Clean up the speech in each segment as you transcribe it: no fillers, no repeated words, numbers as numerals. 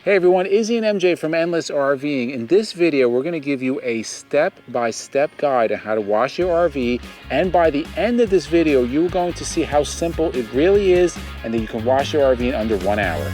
Hey everyone, Izzy and MJ from Endless RVing. In this video, we're going to give you a step-by-step guide on how to wash your RV, and by the end of this video, you're going to see how simple it really is and that you can wash your RV in under 1 hour.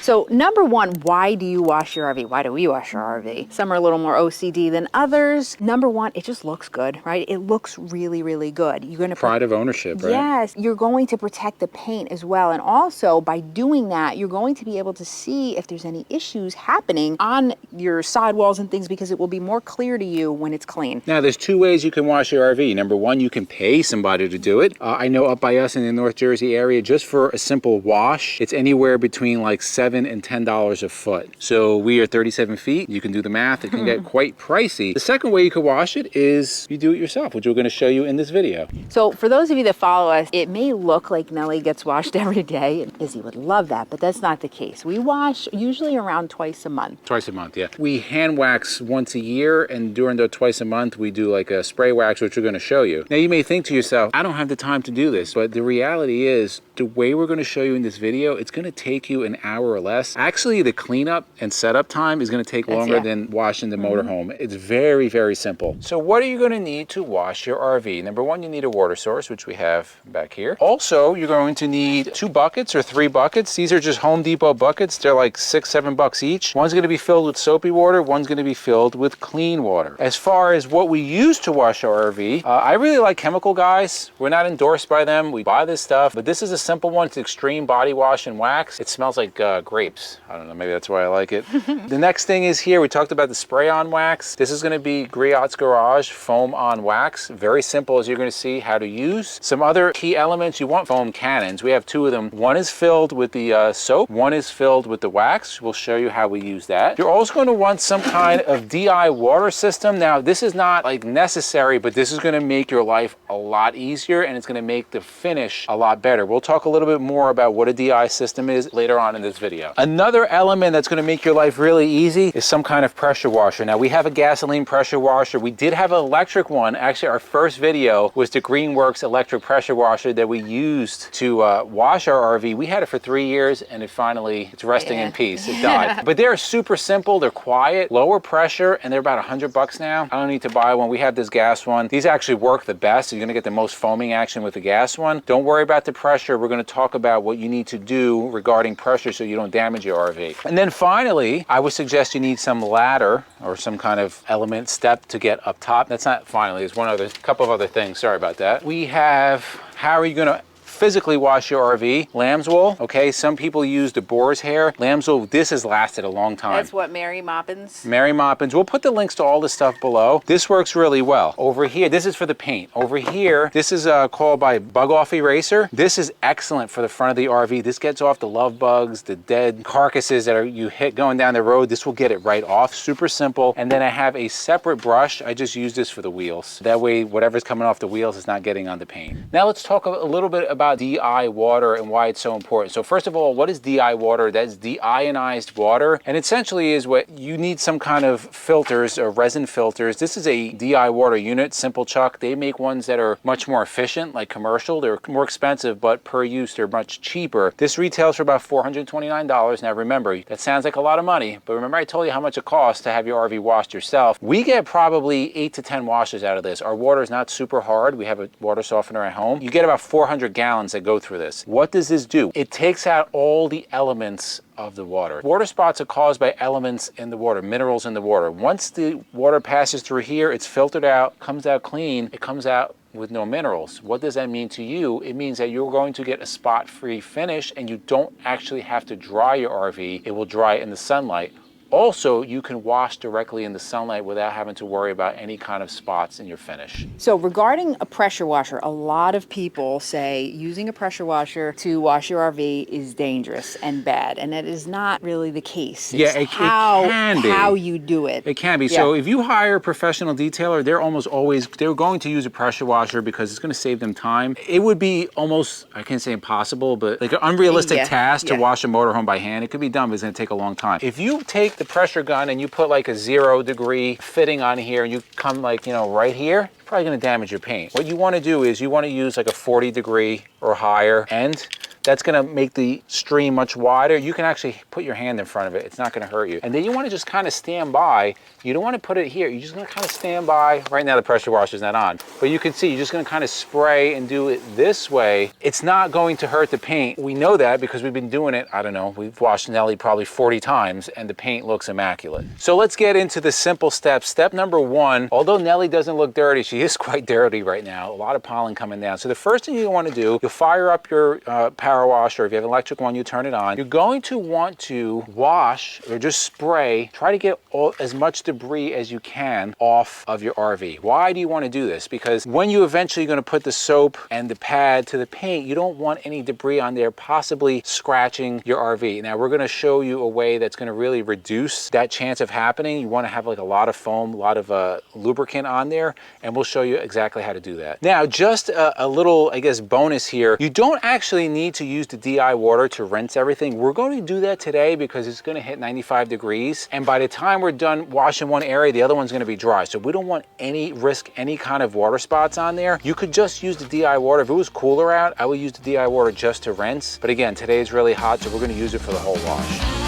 So number one, why do you wash your RV? Why do we wash our RV? Some are a little more OCD than others. Number one, it just looks good, right? It looks really, really good. You're gonna Pride of ownership, right? Yes, you're going to protect the paint as well. And also by doing that, you're going to be able to see if there's any issues happening on your sidewalls and things, because it will be more clear to you when it's clean. Now, there's two ways you can wash your RV. Number one, you can pay somebody to do it. I know up by us in the North Jersey area, just for a simple wash, it's anywhere between like $7 and $10 a foot. So we are 37 feet. You can do the math. It can get quite pricey. The second way you could wash it is you do it yourself, which we're going to show you in this video. So for those of you that follow us, it may look like Nellie gets washed every day. Izzy would love that, but that's not the case. We wash usually around twice a month. Twice a month, yeah. We hand wax once a year, and during the twice a month, we do like a spray wax, which we're going to show you. Now, you may think to yourself, I don't have the time to do this, but the reality is, the way we're going to show you in this video, it's going to take you an hour or less. Actually, the cleanup and setup time is going to take longer than washing the motorhome. It's very, very simple. So what are you going to need to wash your RV? Number one, you need a water source, which we have back here. Also, you're going to need 2 buckets or 3 buckets. These are just Home Depot buckets. They're like $6-7 each. One's going to be filled with soapy water. One's going to be filled with clean water. As far as what we use to wash our RV, I really like Chemical Guys. We're not endorsed by them. We buy this stuff, but this is a simple one. It's Extreme Body Wash and Wax. It smells like grapes. I don't know, maybe that's why I like it. The next thing is here, we talked about the spray-on wax. This is going to be Griot's Garage Foam on Wax. Very simple, as you're going to see how to use. Some other key elements, you want foam cannons. We have 2 of them. One is filled with the soap. One is filled with the wax. We'll show you how we use that. You're also going to want some kind of DI water system. Now, this is not like necessary, but this is going to make your life a lot easier, and it's going to make the finish a lot better. We'll talk a little bit more about what a DI system is later on in this video. Another element that's going to make your life really easy is some kind of pressure washer. Now, we have a gasoline pressure washer. We did have an electric one. Actually, our first video was the Greenworks electric pressure washer that we used to wash our RV. We had it for 3 years, and it's resting in peace. It died. But they're super simple. They're quiet, lower pressure, and they're about $100 now. I don't need to buy one. We have this gas one. These actually work the best. You're going to get the most foaming action with the gas one. Don't worry about the pressure. We're going to talk about what you need to do regarding pressure so you don't damage your RV. And then finally, I would suggest you need some ladder or some kind of element step to get up top. That's not finally, there's couple of other things. Sorry about that. We have, how are you going to physically wash your RV? Lamb's wool. Okay, some people use the boar's hair. Lamb's wool, this has lasted a long time. That's what Mary Moppins. Mary Moppins. We'll put the links to all this stuff below. This works really well. Over here, this is for the paint. Over here, this is called by Bug Off Eraser. This is excellent for the front of the RV. This gets off the love bugs, the dead carcasses that you hit going down the road. This will get it right off. Super simple. And then I have a separate brush. I just use this for the wheels. That way, whatever's coming off the wheels is not getting on the paint. Now let's talk a little bit about DI water and why it's so important. So first of all, what is DI water? That's deionized water, and essentially is what you need some kind of filters or resin filters. This is a DI water unit, Simple Chuck. They make ones that are much more efficient, like commercial. They're more expensive, but per use they're much cheaper. This retails for about $429. Now remember, that sounds like a lot of money, but remember I told you how much it costs to have your RV washed yourself. We get probably 8 to 10 washes out of this. Our water is not super hard. We have a water softener at home. You get about 400 gallons that go through this. What does this do? It takes out all the elements of the water. Water spots are caused by elements in the water, minerals in the water. Once the water passes through here, it's filtered out, comes out clean, it comes out with no minerals. What does that mean to you? It means that you're going to get a spot-free finish, and you don't actually have to dry your RV. It will dry in the sunlight. Also, you can wash directly in the sunlight without having to worry about any kind of spots in your finish. So regarding a pressure washer, a lot of people say using a pressure washer to wash your RV is dangerous and bad, and that is not really the case. Yeah, it can be. How you do it. It can be. Yeah. So if you hire a professional detailer, they're going to use a pressure washer because it's going to save them time. It would be almost, I can't say impossible, but like an unrealistic task to wash a motorhome by hand. It could be done, but it's going to take a long time. If you take the pressure gun and you put like a 0 degree fitting on here and you come like, right here, probably gonna damage your paint. What you wanna do is you wanna use like a 40-degree or higher end. That's gonna make the stream much wider. You can actually put your hand in front of it. It's not gonna hurt you. And then you wanna just kind of stand by. You don't wanna put it here. You're just gonna kind of stand by. Right now the pressure washer's not on. But you can see, you're just gonna kind of spray and do it this way. It's not going to hurt the paint. We know that because we've been doing it, I don't know, we've washed Nelly probably 40 times and the paint looks immaculate. So let's get into the simple steps. Step number one, although Nelly doesn't look dirty, she is quite dirty right now. A lot of pollen coming down. So the first thing you wanna do, you'll fire up your power washer. If you have an electric one, you turn it on. You're going to want to wash or just spray, try to get as much debris as you can off of your RV. Why do you want to do this? Because when you eventually going to put the soap and the pad to the paint, you don't want any debris on there possibly scratching your RV. Now we're going to show you a way that's going to really reduce that chance of happening. You want to have like a lot of foam, a lot of lubricant on there, and we'll show you exactly how to do that. Now just a little, I guess, bonus here. You don't actually need to use the DI water to rinse everything. We're going to do that today because it's going to hit 95 degrees. And by the time we're done washing one area, the other one's going to be dry. So we don't want any risk, any kind of water spots on there. You could just use the DI water. If it was cooler out, I would use the DI water just to rinse. But again, today is really hot, so we're going to use it for the whole wash.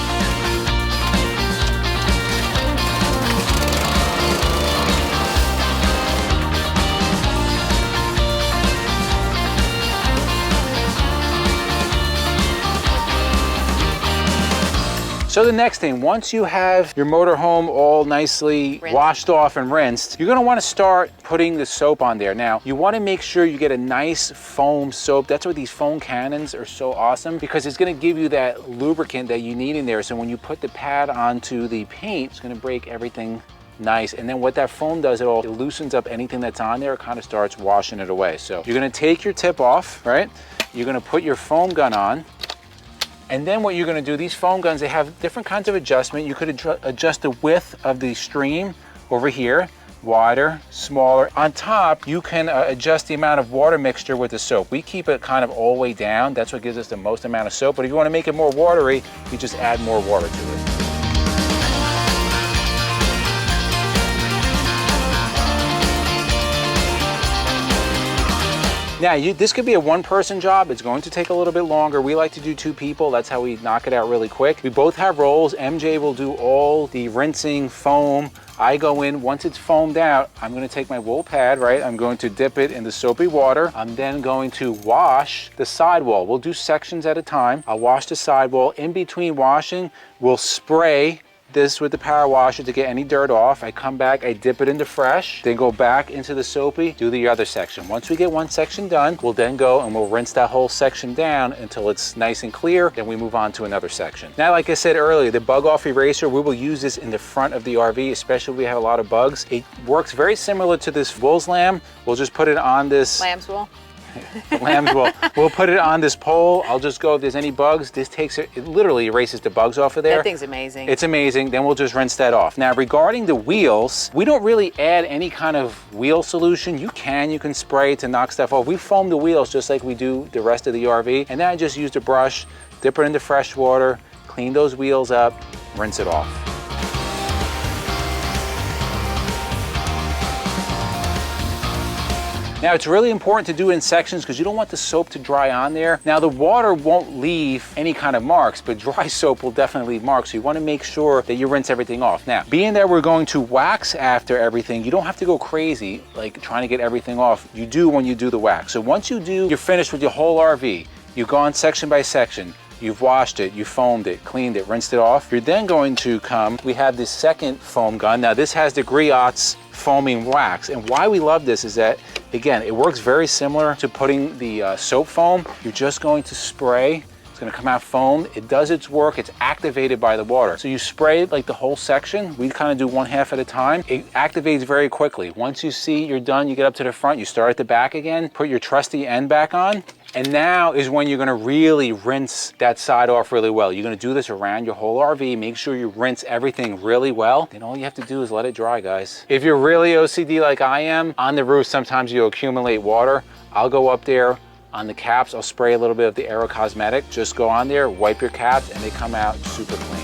So the next thing, once you have your motorhome all nicely washed off and rinsed, you're gonna wanna start putting the soap on there. Now, you wanna make sure you get a nice foam soap. That's why these foam cannons are so awesome, because it's gonna give you that lubricant that you need in there. So when you put the pad onto the paint, it's gonna break everything nice. And then what that foam does, it loosens up anything that's on there. It kind of starts washing it away. So you're gonna take your tip off, right? You're gonna put your foam gun on. And then what you're going to do, these foam guns, they have different kinds of adjustment. You could adjust the width of the stream over here, wider, smaller. On top, you can adjust the amount of water mixture with the soap. We keep it kind of all the way down. That's what gives us the most amount of soap. But if you want to make it more watery, you just add more water to it. Now, this could be a one-person job. It's going to take a little bit longer. We like to do 2 people. That's how we knock it out really quick. We both have roles. MJ will do all the rinsing, foam. I go in, once it's foamed out, I'm gonna take my wool pad, right? I'm going to dip it in the soapy water. I'm then going to wash the sidewall. We'll do sections at a time. I'll wash the sidewall. In between washing, we'll spray this with the power washer to get any dirt off. I come back, I dip it into fresh, then go back into the soapy, do the other section. Once we get one section done, we'll then go and we'll rinse that whole section down until it's nice and clear. Then we move on to another section. Now, like I said earlier, the bug off eraser, we will use this in the front of the RV, especially if we have a lot of bugs. It works very similar to this wool's lamb. We'll just put it on this. Lamb's wool. Lamb's wool. We'll put it on this pole. I'll just go if there's any bugs. This takes it literally erases the bugs off of there. That thing's amazing. It's amazing. Then we'll just rinse that off. Now, regarding the wheels, we don't really add any kind of wheel solution. You can spray to knock stuff off. We foam the wheels just like we do the rest of the RV. And then I just used a brush, dip it into fresh water, clean those wheels up, rinse it off. Now, it's really important to do it in sections because you don't want the soap to dry on there. Now, the water won't leave any kind of marks, but dry soap will definitely leave marks. So you want to make sure that you rinse everything off. Now, being that we're going to wax after everything, you don't have to go crazy, like trying to get everything off. You do when you do the wax. So once you do, you're finished with your whole RV. You've gone section by section. You've washed it, you foamed it, cleaned it, rinsed it off. You're then going to come, we have this second foam gun. Now this has the Griot's foaming wax. And why we love this is that, again, it works very similar to putting the soap foam. You're just going to spray. It's gonna come out foamed. It does its work. It's activated by the water. So you spray like the whole section. We kind of do one half at a time. It activates very quickly. Once you see you're done, you get up to the front, you start at the back again, put your trusty end back on. And now is when you're gonna really rinse that side off really well. You're gonna do this around your whole RV. Make sure you rinse everything really well. Then all you have to do is let it dry, guys. If you're really OCD like I am, on the roof, sometimes you'll accumulate water. I'll go up there on the caps. I'll spray a little bit of the Aero Cosmetic. Just go on there, wipe your caps, and they come out super clean.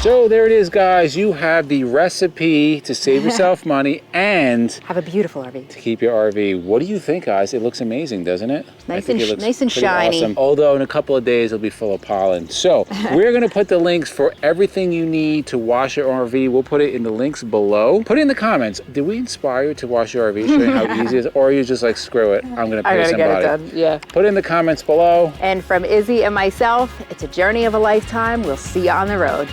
So there it is, guys. You have the recipe to save yourself money and Have a beautiful RV. to keep your RV. What do you think, guys? It looks amazing, doesn't it? Nice I think and it looks nice and pretty shiny. awesome. Although in a couple of days it'll be full of pollen. So we're gonna put the links for everything you need to wash your RV. We'll put it in the links below. Put it in the comments. Did we inspire you to wash your RV? Show you how easy it is, or are you just like, screw it, I'm gonna pay somebody? Get it done. Yeah. Put it in the comments below. And from Izzy and myself, it's a journey of a lifetime. We'll see you on the road.